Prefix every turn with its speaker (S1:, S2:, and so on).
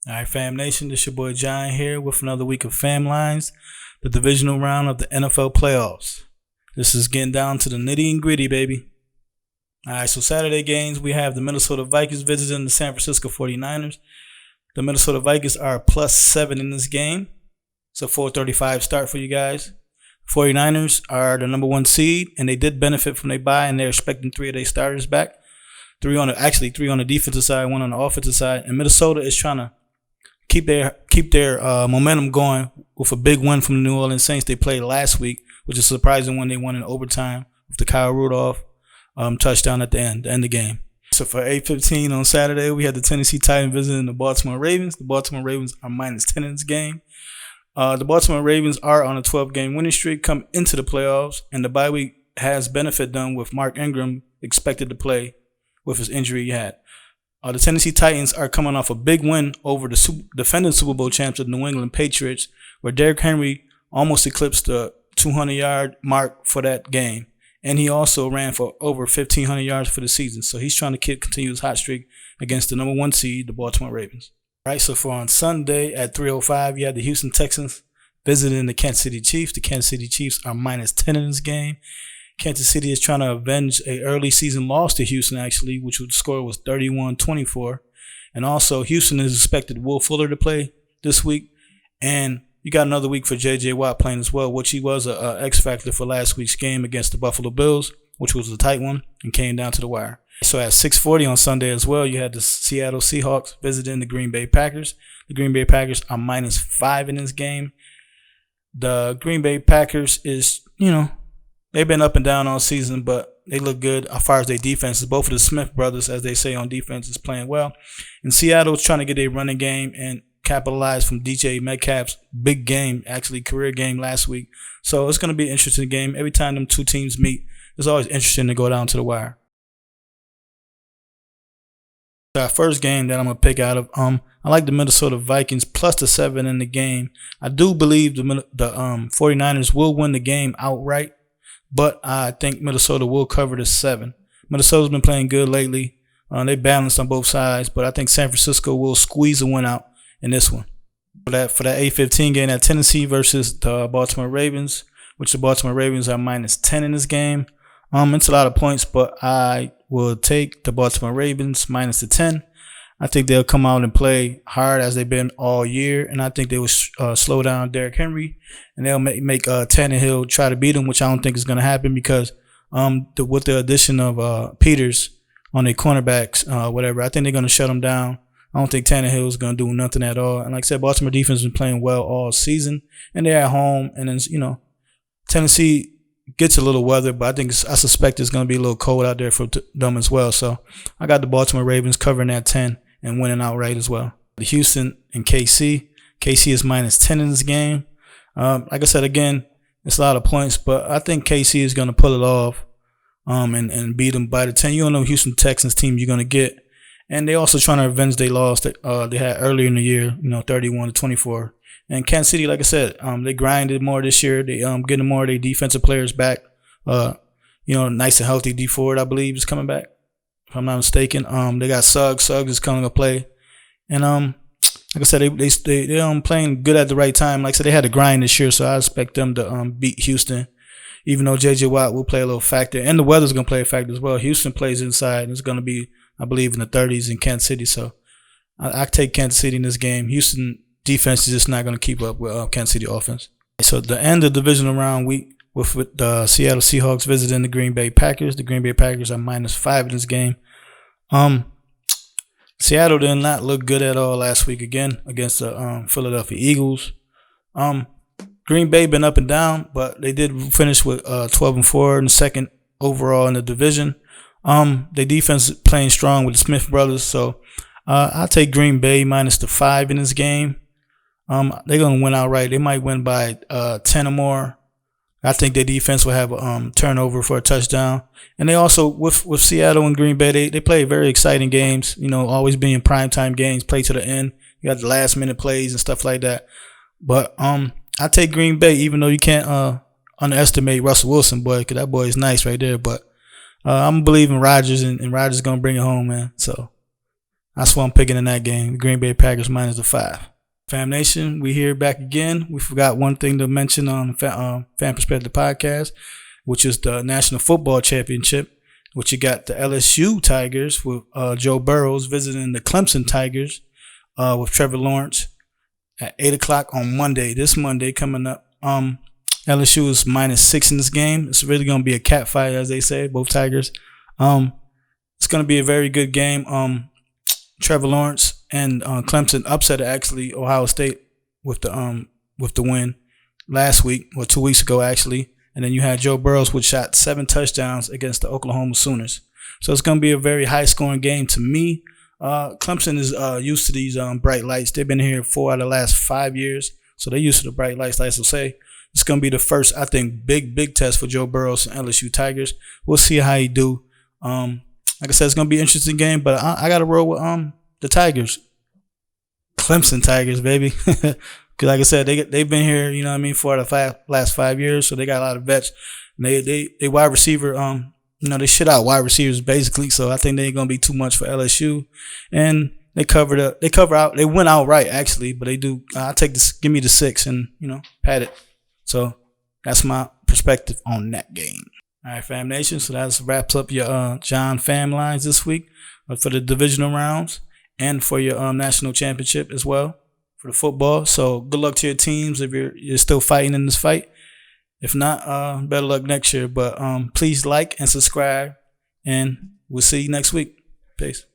S1: All right, Fam Nation, this your boy John here with another week of Pham Lines, the divisional round of the NFL playoffs. This is getting down to the nitty and gritty, baby. All right, so Saturday games, we have the Minnesota Vikings visiting the San Francisco 49ers. The Minnesota Vikings are +7 in this game. It's a 4:35 start for you guys. 49ers are the number 1 seed, and they did benefit from their bye, and they're expecting 3 of their starters back. Three on the defensive side, 1 on the offensive side. And Minnesota is trying to keep their momentum going with a big win from the New Orleans Saints they played last week, which is surprising when they won in overtime with the Kyle Rudolph touchdown at the end of the game. So for 8:15 on Saturday, we had the Tennessee Titans visiting the Baltimore Ravens. The Baltimore Ravens are -10 in this game. The Baltimore Ravens are on a 12-game winning streak come into the playoffs, and the bye week has benefit them with Mark Ingram expected to play with his injury he had. The Tennessee Titans are coming off a big win over the defending Super Bowl champs, the New England Patriots, where Derrick Henry almost eclipsed the 200-yard mark for that game. And he also ran for over 1,500 yards for the season. So he's trying to continue his hot streak against the number 1 seed, the Baltimore Ravens. All right, so for on Sunday at 3:05, you had the Houston Texans visiting the Kansas City Chiefs. The Kansas City Chiefs are -10 in this game. Kansas City is trying to avenge a early season loss to Houston, actually, which the score was 31-24. And also, Houston is expected Will Fuller to play this week. And you got another week for J.J. Watt playing as well, which he was a X factor for last week's game against the Buffalo Bills, which was a tight one and came down to the wire. So at 6:40 on Sunday as well, you had the Seattle Seahawks visiting the Green Bay Packers. The Green Bay Packers are -5 in this game. The Green Bay Packers is, they've been up and down all season, but they look good as far as their defenses. Both of the Smith brothers, as they say on defense, is playing well. And Seattle is trying to get a running game and capitalize from DJ Metcalf's big game, actually career game last week. So it's going to be an interesting game. Every time them two teams meet, it's always interesting to go down to the wire. Our first game that I'm going to pick out of, I like the Minnesota Vikings +7 in the game. I do believe the 49ers will win the game outright. But I think Minnesota will cover the 7. Minnesota's been playing good lately. They balanced on both sides, but I think San Francisco will squeeze a win out in this one. For that 8:15 game, at Tennessee versus the Baltimore Ravens, which the Baltimore Ravens are -10 in this game. It's a lot of points, but I will take the Baltimore Ravens -10. I think they'll come out and play hard as they've been all year, and I think they will slow down Derrick Henry, and they'll make Tannehill try to beat him, which I don't think is going to happen because with the addition of Peters on their cornerbacks, whatever, I think they're going to shut him down. I don't think Tannehill is going to do nothing at all. And like I said, Baltimore defense has been playing well all season, and they're at home, and then Tennessee gets a little weather, but I suspect it's going to be a little cold out there for them as well. So I got the Baltimore Ravens covering that 10. And winning outright as well. The Houston and KC. KC is -10 in this game. Like I said, again, it's a lot of points, but I think KC is going to pull it off and beat them by the 10. You don't know Houston Texans team you're going to get. And they're also trying to avenge their loss that they had earlier in the year, 31-24. And Kansas City, like I said, they grinded more this year. They getting more of their defensive players back. Nice and healthy. D Ford, I believe, is coming back, if I'm not mistaken. They got Suggs. Suggs is coming to play. And like I said, they're playing good at the right time. Like I said, they had to grind this year, so I expect them to beat Houston, even though J.J. Watt will play a little factor. And the weather's going to play a factor as well. Houston plays inside, and it's going to be, I believe, in the 30s in Kansas City. So I take Kansas City in this game. Houston defense is just not going to keep up with Kansas City offense. So the end of the divisional round week, with the Seattle Seahawks visiting the Green Bay Packers. The Green Bay Packers are -5 in this game. Seattle did not look good at all last week again against the Philadelphia Eagles. Green Bay been up and down, but they did finish with 12-4 and second overall in the division. Their defense is playing strong with the Smith brothers, so I'll take Green Bay -5 in this game. They're going to win outright. They might win by 10 or more. I think their defense will have a turnover for a touchdown. And they also, with Seattle and Green Bay, they play very exciting games, always being primetime games, play to the end. You got the last-minute plays and stuff like that. But I take Green Bay, even though you can't underestimate Russell Wilson, boy, because that boy is nice right there. But I'm believing Rodgers, and Rodgers is going to bring it home, man. So That's what I'm picking in that game. The Green Bay Packers minus the 5. Fam Nation, we here back again. We forgot one thing to mention on Fan Perspective Podcast, which is the National Football Championship, which you got the LSU Tigers with Joe Burrows visiting the Clemson Tigers with Trevor Lawrence at 8 o'clock on Monday. This Monday coming up. LSU is -6 in this game. It's really going to be a cat fight, as they say, both Tigers. It's going to be a very good game. Trevor Lawrence and Clemson upset actually Ohio State with the win last week, or 2 weeks ago actually. And then you had Joe Burrows, which shot 7 touchdowns against the Oklahoma Sooners. So it's going to be a very high-scoring game to me. Clemson is used to these bright lights. They've been here 4 out of the last 5 years, so they're used to the bright lights, like I say. It's going to be the first, I think, big test for Joe Burrows and LSU Tigers. We'll see how he do. Like I said, it's going to be an interesting game, but I got to roll with the Tigers. Clemson Tigers, baby. Because like I said, they've been here, you know what I mean, for the last 5 years, so they got a lot of vets. And they wide receiver, they shit out wide receivers basically, so I think they ain't going to be too much for LSU. And they they went out right actually, but they do. I take this, give me the 6 and, pat it. So that's my perspective on that game. All right, Fam Nation. So that wraps up your John Pham Lines this week for the divisional rounds and for your national championship as well for the football. So good luck to your teams if you're still fighting in this fight. If not, better luck next year. But please like and subscribe, and we'll see you next week. Peace.